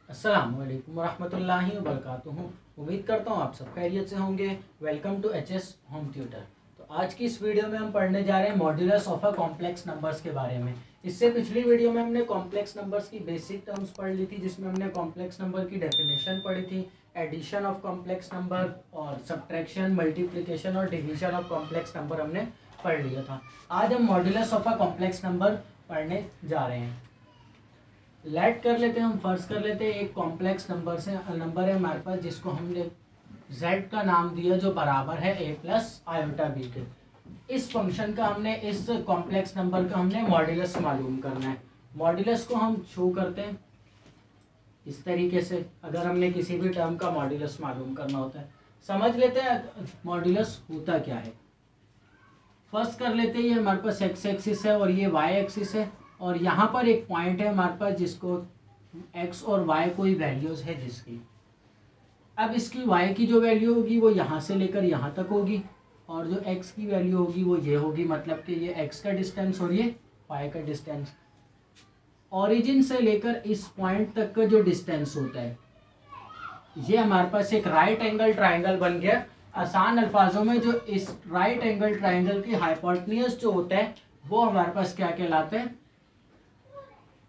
अस्सलामुअलैकुम वरहमतुल्लाहि वबरकातुहू। उम्मीद करता हूँ आप सब खैरियत से होंगे। Welcome to HS home tutor. तो आज की इस वीडियो में हम पढ़ने जा रहे हैं modulus of a complex numbers के बारे में। इससे पिछली वीडियो में हमने कॉम्प्लेक्स नंबर्स की बेसिक टर्म्स पढ़ ली थी, जिसमें हमने कॉम्प्लेक्स नंबर की डेफिनेशन पढ़ी थी, एडिशन ऑफ कॉम्प्लेक्स नंबर और सब्ट्रैक्शन, मल्टीप्लिकेशन और डिवीजन ऑफ कॉम्प्लेक्स नंबर हमने पढ़ लिया था। आज हम modulus of a complex number पढ़ने जा रहे हैं। लेट कर लेते हैं, हम फर्ज कर लेते हैं एक कॉम्प्लेक्स नंबर है हमारे पास, जिसको हमने z का नाम दिया, जो बराबर है a प्लस आयोटा बी के। इस फंक्शन का हमने, इस कॉम्प्लेक्स नंबर का हमने मॉड्यूलस मालूम करना है। मॉड्यूलस को हम शो करते हैं इस तरीके से। अगर हमने किसी भी टर्म का मॉड्यूलस मालूम करना होता है, समझ लेते हैं मॉड्यूलस होता क्या है। फर्स्ट कर लेते हैं, ये हमारे पास एक्स एक्सिस है और ये y एक्सिस है, और यहाँ पर एक पॉइंट है हमारे पास जिसको x और y कोई वैल्यूज है जिसकी। अब इसकी y की जो वैल्यू होगी वो यहाँ से लेकर यहाँ तक होगी, और जो x की वैल्यू होगी वो ये होगी, मतलब कि ये x का डिस्टेंस और ये y का डिस्टेंस। ओरिजिन से लेकर इस पॉइंट तक का जो डिस्टेंस होता है, ये हमारे पास एक राइट एंगल ट्राइंगल बन गया। आसान अल्फाजों में, जो इस राइट एंगल ट्राइंगल की हाइपोटेन्यूज जो होता है वो हमारे पास क्या कहलाता है,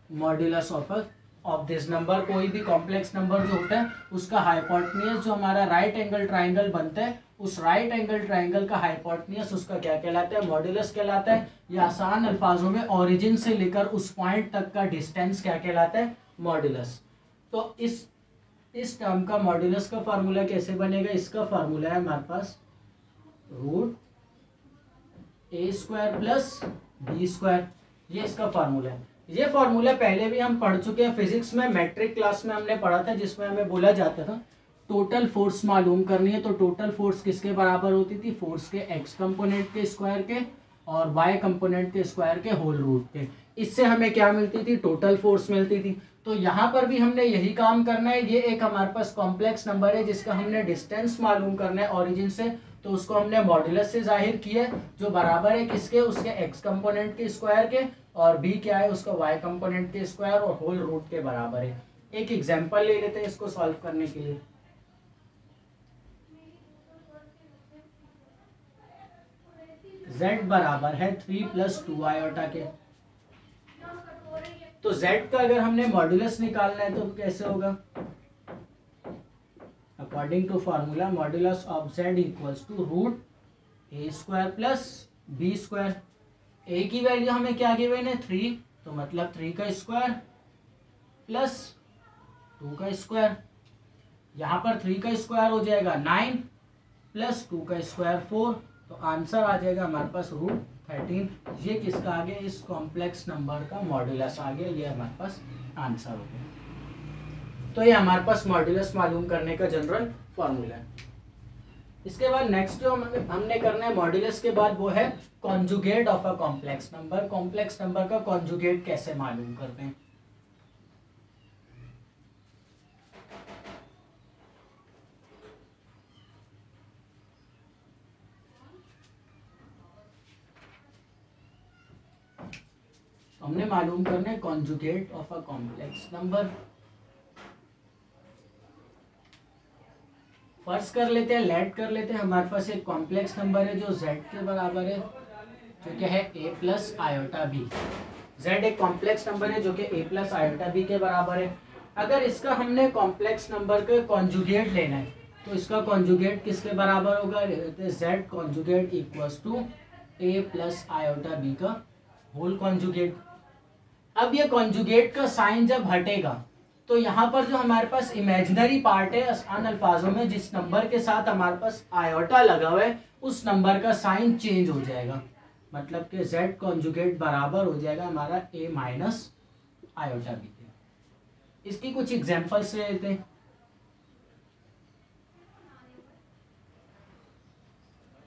मॉड्यूलस ऑफ दिस नंबर। कोई भी कॉम्प्लेक्स नंबर जो होता है उसका हाइपोटेन्यूज जो हमारा राइट एंगल ट्राइंगल बनता है, उस राइट एंगल ट्राइंगल का हाइपोटेन्यूज उसका क्या कहलाता है, मॉड्यूलस कहलाता है। या आसान अल्फाजों में ओरिजिन से लेकर उस पॉइंट तक का डिस्टेंस क्या कहलाता है, मॉड्यूलस। तो इस टर्म का मॉड्यूलस का फार्मूला कैसे बनेगा, इसका फार्मूला है हमारे पास root a square plus b square. ये इसका फार्मूला है। ये फार्मूला पहले भी हम पढ़ चुके हैं फिजिक्स में, मैट्रिक क्लास में हमने पढ़ा था, जिसमें हमें बोला जाता था टोटल फोर्स मालूम करनी है। तो टोटल फोर्स किसके बराबर होती थी, फोर्स के एक्स कंपोनेंट के स्क्वायर के और वाई कंपोनेंट के स्क्वायर के होल रूट के। इससे हमें क्या मिलती थी, टोटल फोर्स मिलती थी। तो यहाँ पर भी हमने यही काम करना है। ये एक हमारे पास कॉम्प्लेक्स नंबर है जिसका हमने डिस्टेंस मालूम करना है ओरिजिन से, तो उसको हमने मॉड्यूलस से जाहिर किया, जो बराबर है किसके, उसके एक्स कंपोनेंट के स्क्वायर के, और b क्या है, उसका y कंपोनेंट के स्क्वायर और होल रूट के बराबर है। एक एग्जांपल ले लेते हैं इसको सॉल्व करने के लिए। z बराबर है 3 प्लस 2 आयोटा के। तो z का अगर हमने मॉड्यूलस निकालना है तो कैसे होगा, according to formula modulus of z equals to root a square plus b square. A की वैल्यू हमें क्या गिवन है, 3, तो मतलब 3 का स्क्वायर प्लस 2 का स्क्वायर। यहाँ पर 3 का स्क्वायर हो जाएगा 9 प्लस 2 का स्क्वायर 4, तो आंसर आ जाएगा हमारे पास रूट 13। ये किसका आ गया, इस कॉम्प्लेक्स नंबर का मॉड्यूलस आ गया। ये हमारे पास आंसर हो गया। तो ये हमारे पास मॉड्यूलस मालूम करने का जनरल फॉर्मूला है। इसके बाद नेक्स्ट जो हमने करना है मॉड्यूलस के बाद, वो है conjugate of a complex number. Complex number का कॉन्जुगेट कैसे मालूम करते हैं। हमने मालूम करना है conjugate of a complex number. First कर लेते हैं, लेट कर लेते हैं, हमारे पास एक कॉम्प्लेक्स नंबर है जो z के बराबर है, जो क्या है a plus iota b. z एक कॉम्प्लेक्स नंबर है जो कि a प्लस आयोटा बी के बराबर है। अगर इसका हमने कॉम्प्लेक्स नंबर का कॉन्जुगेट लेना है, तो इसका कॉन्जुगेट किसके बराबर होगा, z conjugate equals to a plus iota b का होल कॉन्जुगेट। अब ये कॉन्जुगेट का साइन जब हटेगा, तो यहाँ पर जो हमारे पास इमेजिनरी पार्ट है, आसान अल्फाजों में जिस नंबर के साथ हमारे पास आयोटा लगा हुआ है, उस नंबर का साइन चेंज हो जाएगा। मतलब कि z कॉन्जुगेट बराबर हो जाएगा हमारा a माइनस आयोटा बी के। इसकी कुछ एग्जांपल्स ले लेते हैं।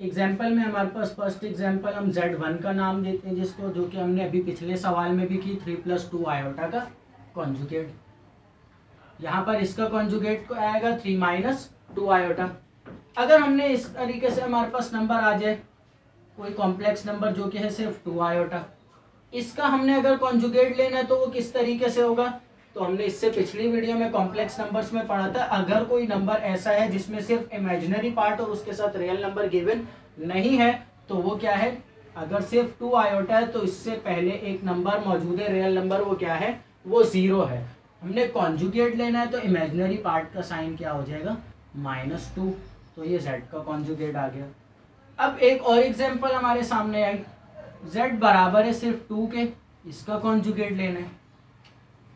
एग्जाम्पल में हमारे पास फर्स्ट एग्जाम्पल हम z1 का नाम देते हैं, जिसको, जो कि हमने अभी पिछले सवाल में भी की, 3 प्लस 2 आयोटा का कॉन्जुगेट। यहाँ पर इसका कॉन्जुगेट को आएगा 3 माइनस 2 आयोटा। अगर हमने इस तरीके से हमारे पास नंबर आ जाए, कोई कॉम्प्लेक्स नंबर जो कि है सिर्फ 2 आयोटा, इसका हमने अगर कॉन्जुगेट लेना है तो वो किस तरीके से होगा, तो हमने इससे पिछली वीडियो में कॉम्प्लेक्स नंबर्स में पढ़ा था, अगर कोई नंबर ऐसा है जिसमें सिर्फ इमेजिनरी पार्ट और उसके साथ रियल नंबर गिवन नहीं है तो वो क्या है, अगर सिर्फ 2 आयोटा है तो इससे पहले एक नंबर मौजूद है रियल नंबर, वो क्या है, वो 0 है। हमने कॉन्जुगेट लेना है तो इमेजिनरी पार्ट का साइन क्या हो जाएगा, -2, तो ये z का कॉन्जुगेट आ गया। अब एक और एग्जांपल हमारे सामने आई, z बराबर है सिर्फ 2 के, इसका कॉन्जुगेट लेना है।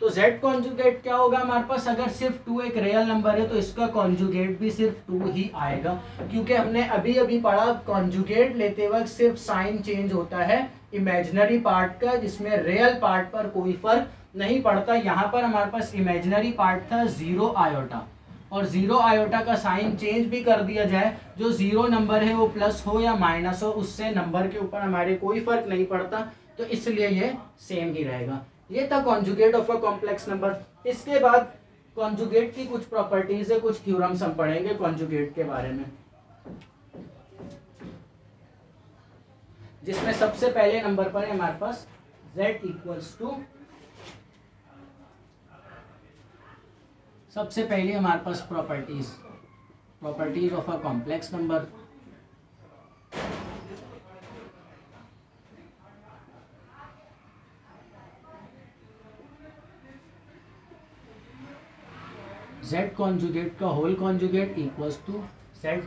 तो z कॉन्जुगेट क्या होगा हमारे पास, अगर सिर्फ 2 एक रियल नंबर है तो इसका कॉन्जुगेट भी सिर्फ 2 ही आएगा, क्योंकि हमने अभी अभी पढ़ा कॉन्जुगेट लेते वक्त सिर्फ साइन चेंज होता है इमेजिनरी पार्ट का, जिसमें रियल पार्ट पर कोई फर्क नहीं पड़ता। यहाँ पर हमारे पास इमेजिनरी पार्ट था 0 आयोटा, और 0 आयोटा का साइन चेंज भी कर दिया जाए, जो 0 नंबर है वो प्लस हो या माइनस हो, उससे नंबर के ऊपर हमारे कोई फर्क नहीं पड़ता, तो इसलिए ये सेम ही रहेगा। ये था conjugate of a complex number. इसके बाद कॉन्जुगेट की कुछ प्रॉपर्टीज है, कुछ थ्योरम्स हम पढ़ेंगे कॉन्जुगेट के बारे में, जिसमें सबसे पहले नंबर पर है हमारे पास z इक्वल्स टू, सबसे पहले हमारे पास properties of a complex number. z conjugate का whole conjugate equals to z।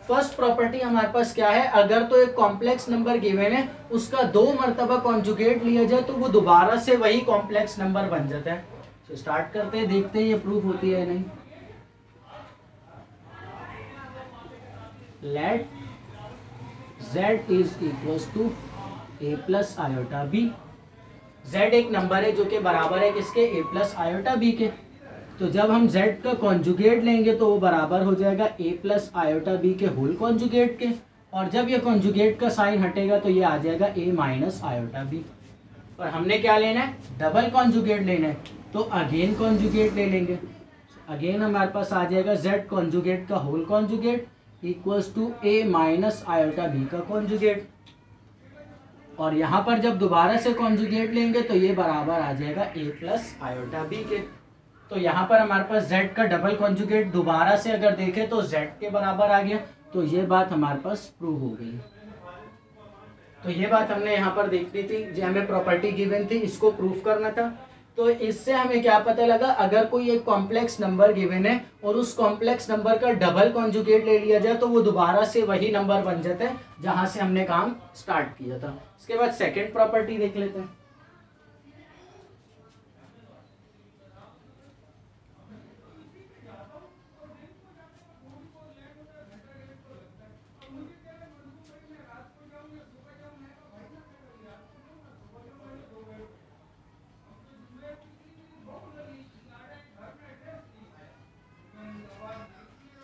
First property हमारे पास क्या है, अगर तो एक कॉम्प्लेक्स नंबर गिवन है उसका 2 मरतबा कॉन्जुगेट लिया जाए तो वो दोबारा से वही कॉम्प्लेक्स नंबर बन जाता है। तो स्टार्ट करते हैं, देखते हैं ये प्रूफ होती है नहीं। Let z is equals to a plus iota b। z एक नंबर है जो कि बराबर है किसके, a प्लस आयोटा b के। तो जब हम z का कॉन्जुगेट लेंगे तो वो बराबर हो जाएगा a प्लस आयोटा b के होल कॉन्जुगेट के, और जब ये कॉन्जुगेट का साइन हटेगा तो ये आ जाएगा a माइनस आयोटा b। और हमने क्या लेना है, डबल कॉन्जुगेट लेना है, तो अगेन कॉन्जुगेट ले लेंगे। अगेन हमारे पास आ जाएगा z कॉन्जुगेट का whole conjugate equals to a minus iota b का कॉन्जुगेट, और यहाँ पर जब दोबारा से कॉन्जुगेट लेंगे तो ये बराबर आ जाएगा a प्लस आयोटा b के। तो यहाँ पर हमारे पास z का डबल कॉन्जुगेट दोबारा से अगर देखें तो z के बराबर आ गया, तो ये बात हमारे पास प्रूव हो गई। तो ये बात हमने यहाँ पर देखनी थी, जो हमें प्रॉपर्टी गिवन थी इसको प्रूफ करना था। तो इससे हमें क्या पता लगा, अगर कोई एक कॉम्प्लेक्स नंबर गिवन है और उस कॉम्प्लेक्स नंबर का डबल कॉन्जुगेट ले लिया जाए तो वो दोबारा से वही नंबर बन जाता है जहां से हमने काम स्टार्ट किया था। इसके बाद सेकेंड प्रॉपर्टी देख लेते हैं।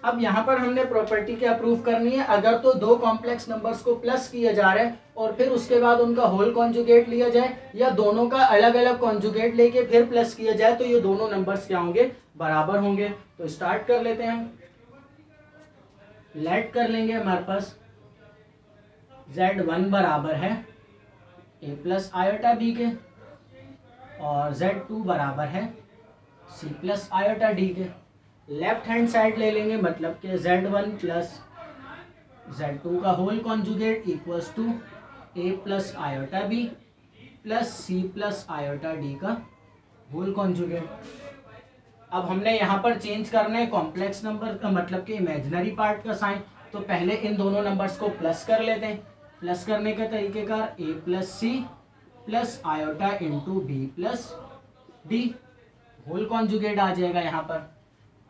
अब यहाँ पर हमने प्रॉपर्टी क्या प्रूफ करनी है, अगर तो 2 कॉम्प्लेक्स नंबर्स को प्लस किया जा रहा है और फिर उसके बाद उनका होल कॉन्जुगेट लिया जाए, या दोनों का अलग अलग कॉन्जुगेट लेके फिर प्लस किया जाए, तो ये दोनों नंबर्स क्या होंगे, बराबर होंगे। तो स्टार्ट कर लेते हैं हम। लेट कर लेंगे हमारे पास z1 बराबर है a प्लस आयोटा b के, और z2 बराबर है c प्लस आयोटा d के। लेफ्ट हैंड साइड ले लेंगे, मतलब कि z1 प्लस z2 का whole conjugate equals to a plus iota b plus c plus iota d का होल कॉन्जुगेट। अब हमने यहाँ पर चेंज करना है कॉम्प्लेक्स नंबर का, मतलब कि इमेजिनरी पार्ट का साइन। तो पहले इन दोनों नंबर्स को प्लस कर लेते हैं। प्लस करने का तरीकेकार a plus c plus iota into b plus d, whole conjugate आ जाएगा यहाँ पर।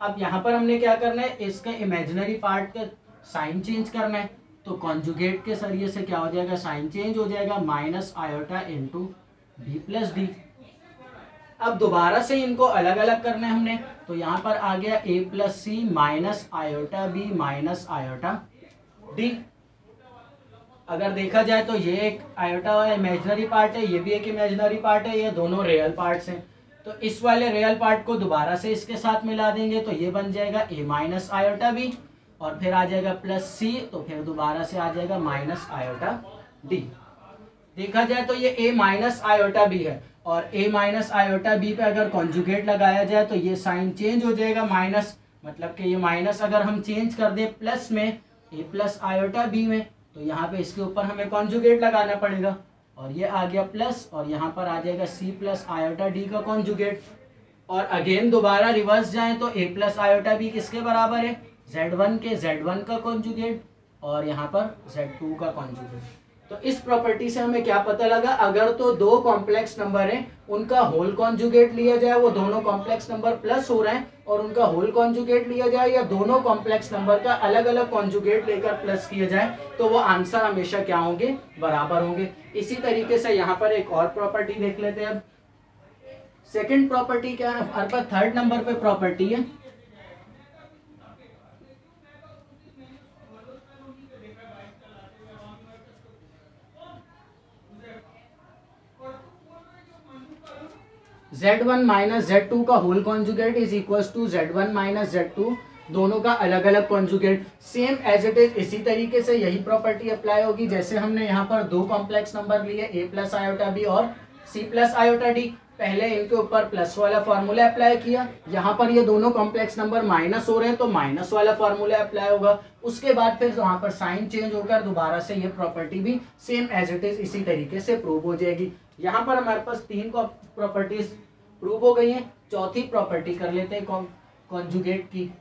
अब यहाँ पर हमने क्या करना है, इसका इमेजिनरी पार्ट का साइन चेंज करना है, तो कॉन्जुगेट के जरिए से क्या हो जाएगा, साइन चेंज हो जाएगा, minus iota into b plus d. अब दोबारा से इनको अलग अलग करना है हमने, तो यहाँ पर आ गया a plus c minus iota b minus iota d. अगर देखा जाए तो ये एक आयोटा इमेजिनरी पार्ट है, ये भी एक इमेजिनरी पार्ट है, ये दोनों रियल पार्ट्स हैं। तो इस वाले रियल पार्ट को दोबारा से इसके साथ मिला देंगे, तो ये बन जाएगा a माइनस आयोटा बी, और फिर आ जाएगा प्लस सी, तो फिर दोबारा से आ जाएगा माइनस आयोटा डी। देखा जाए तो ये a माइनस आयोटा बी है, और a माइनस आयोटा b पे अगर कॉन्जुगेट लगाया जाए तो ये साइन चेंज हो जाएगा माइनस, मतलब कि ये माइनस अगर हम चेंज कर दें प्लस में a प्लस आयोटा b में, तो यहाँ पे इसके ऊपर हमें कॉन्जुगेट लगाना पड़ेगा और ये आ गया प्लस, और यहाँ पर आ जाएगा c प्लस आयोटा d का कॉन्जुगेट। और अगेन दोबारा रिवर्स जाएं तो a प्लस आयोटा b किसके बराबर है, z1 के z1 का कॉन्जुगेट और यहाँ पर z2 का कॉन्जुगेट। तो इस प्रॉपर्टी से हमें क्या पता लगा, अगर तो दो कॉम्प्लेक्स नंबर हैं उनका होल कॉन्जुगेट लिया जाए, वो दोनों कॉम्प्लेक्स नंबर प्लस हो रहे हैं और उनका होल कॉन्जुगेट लिया जाए, या दोनों कॉम्प्लेक्स नंबर का अलग अलग कॉन्जुगेट लेकर प्लस किया जाए, तो वो आंसर हमेशा क्या होंगे, बराबर होंगे। इसी तरीके से यहाँ पर एक और प्रॉपर्टी देख लेते हैं। अब सेकेंड प्रॉपर्टी क्या है, हमारे पास थर्ड नंबर पे प्रॉपर्टी है z1 माइनस z2 का whole conjugate is equal to z1 minus z2 दोनों का अलग अलग conjugate, same as it is. इसी तरीके से यही प्रॉपर्टी अप्लाई होगी जैसे हमने यहाँ पर दो कॉम्प्लेक्स नंबर लिए a प्लस आयोटा b और c प्लस आयोटा d, पहले इनके ऊपर प्लस वाला फॉर्मूला अप्लाई किया, यहाँ पर ये दोनों कॉम्प्लेक्स नंबर माइनस हो रहे हैं तो माइनस वाला फॉर्मूला अप्लाई होगा, उसके बाद फिर वहाँ पर साइन चेंज होकर दोबारा से ये प्रॉपर्टी भी सेम एज इट इज इसी तरीके से प्रूव हो जाएगी। यहाँ पर हमारे पास तीन प्रॉपर्टीज प्रूव हो गई हैं, चौथी प्रॉपर्टी कर लेते हैं कॉन्जुगेट की।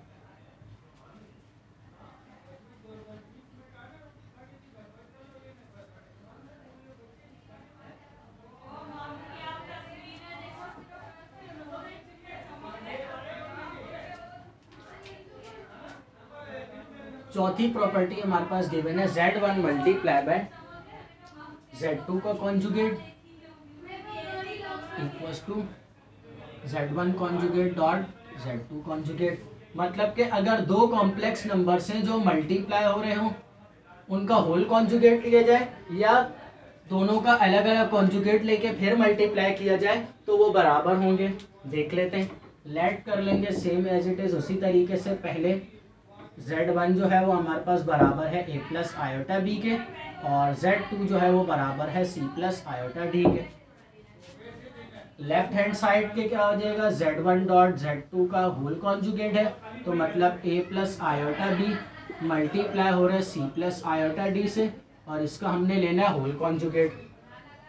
चौथी प्रॉपर्टी हमारे पास गिवन है z1 मल्टीप्लाई बाय z2 का conjugate equals to z1 conjugate dot z2 conjugate. मतलब कि अगर दो कॉम्प्लेक्स नंबर से जो मल्टीप्लाई हो रहे हों उनका होल कॉन्जुगेट लिया जाए या दोनों का अलग अलग कॉन्जुगेट लेके फिर मल्टीप्लाई किया जाए तो वो बराबर होंगे। देख लेते हैं, लेट कर लेंगे सेम एज इट इज उसी तरीके से। पहले z1 जो है वो हमारे पास बराबर है a प्लस आयोटा b के और z2 जो है वो बराबर है c प्लस आयोटा d के। लेफ्ट हैंड साइड के क्या हो जाएगा, z1 डॉट z2 का होल कॉन्जुगेट है तो मतलब a plus iota b multiply हो रहा है c प्लस आयोटा d से और इसका हमने लेना है होल कॉन्जुगेट।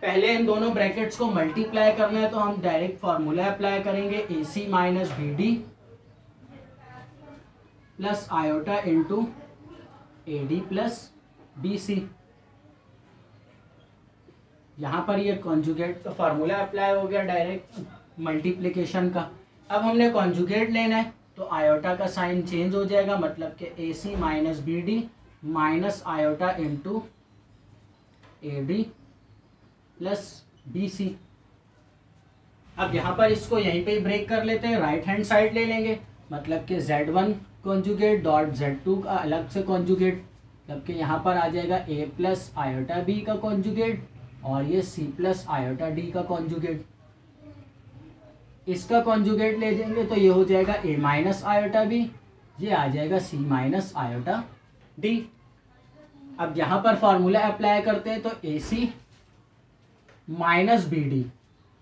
पहले इन दोनों ब्रैकेट्स को मल्टीप्लाई करना है तो हम डायरेक्ट फॉर्मूला अप्लाई करेंगे ac minus b d plus iota into a d plus b c. यहाँ पर ये कॉन्जुगेट का फार्मूला अप्लाई हो गया डायरेक्ट मल्टीप्लिकेशन का। अब हमने कॉन्जुगेट लेना है तो आयोटा का साइन चेंज हो जाएगा, मतलब कि a c minus b d minus iota into a d plus b c. अब यहाँ पर इसको यहीं पे ही ब्रेक कर लेते हैं, राइट हैंड साइड ले लेंगे, मतलब कि z1 कॉन्जुगेट डॉट z2 का अलग से कॉन्जुगेट, मतलब कि यहाँ पर आ जाएगा a प्लस आयोटा b का कॉन्जुगेट और ये c प्लस आयोटा d का कॉन्जुगेट। इसका कॉन्जुगेट ले जाएंगे तो ये हो जाएगा a माइनस आयोटा b, ये आ जाएगा c माइनस आयोटा d। अब यहाँ पर फॉर्मूला अप्लाई करते हैं तो ac माइनस बी डी,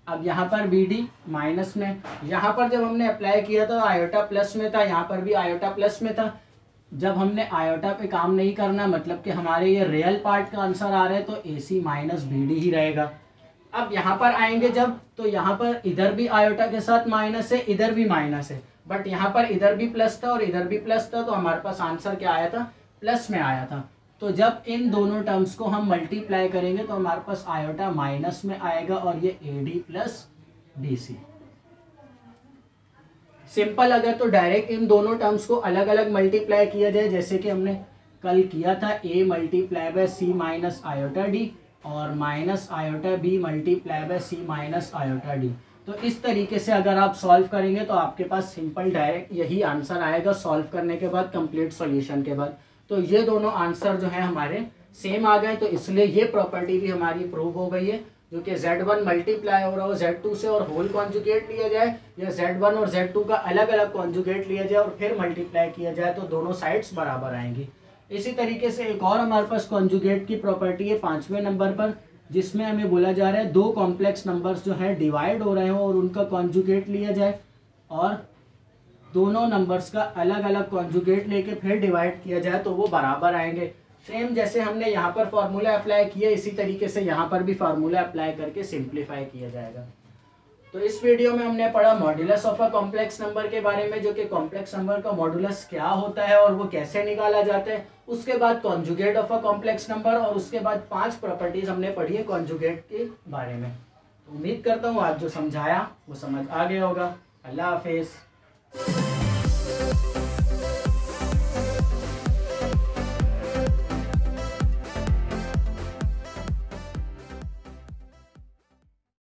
अब यहाँ पर बी डी माइनस में, यहाँ पर जब हमने अप्लाई किया था आयोटा प्लस में था, यहाँ पर भी आयोटा प्लस में था। जब हमने आयोटा पे काम नहीं करना, मतलब कि हमारे ये रियल पार्ट का आंसर आ रहा है तो ए सी माइनस बी डी ही रहेगा। अब यहाँ पर आएंगे जब, तो यहाँ पर इधर भी आयोटा के साथ माइनस है, इधर भी माइनस है, बट यहाँ पर इधर भी प्लस था और इधर भी प्लस था, तो हमारे पास आंसर क्या आया था, प्लस में आया था। तो जब इन दोनों टर्म्स को हम मल्टीप्लाई करेंगे तो हमारे पास आयोटा माइनस में आएगा और ये a d plus b c. Simple अगर तो डायरेक्ट इन दोनों टर्म्स को अलग अलग मल्टीप्लाई किया जाए, जैसे कि हमने कल किया था a multiply by c minus iota d और minus iota b multiply by c minus iota d. तो इस तरीके से अगर आप सॉल्व करेंगे तो आपके पास सिंपल डायरेक्ट यही आंसर आएगा सॉल्व करने के बाद, कंप्लीट सॉल्यूशन के बाद। तो ये दोनों आंसर जो है हमारे सेम आ गए, तो इसलिए ये प्रॉपर्टी भी हमारी प्रूव हो गई है, जो कि z1 मल्टीप्लाई हो रहा हो z2 से और होल कॉन्जुगेट लिया जाए, या z1 और z2 का अलग अलग कॉन्जुगेट लिया जाए और फिर मल्टीप्लाई किया जाए तो दोनों साइड्स बराबर आएंगी। इसी तरीके से एक और हमारे पास कॉन्जुगेट की प्रॉपर्टी है 5वें नंबर पर, जिसमें हमें बोला जा रहा है दो कॉम्प्लेक्स नंबर्स जो हैं डिवाइड हो रहे हो और उनका कॉन्जुगेट लिया जाए, और दोनों नंबर्स का अलग अलग कॉन्जुगेट लेके फिर डिवाइड किया जाए तो वो बराबर आएंगे। सेम जैसे हमने यहाँ पर फार्मूला अप्लाई किया, इसी तरीके से यहाँ पर भी फार्मूला अप्लाई करके सिंप्लीफाई किया जाएगा। तो इस वीडियो में हमने पढ़ा modulus of a complex number के बारे में, जो कि कॉम्प्लेक्स नंबर का मॉड्यूलस क्या होता है और वो कैसे निकाला जाता है। उसके बाद conjugate of a complex number, और उसके बाद 5 प्रॉपर्टीज हमने पढ़ी है कॉन्जुगेट के बारे में। तो उम्मीद करता हूँ आज जो समझाया वो समझ आ गया होगा। अल्लाह हाफिज़।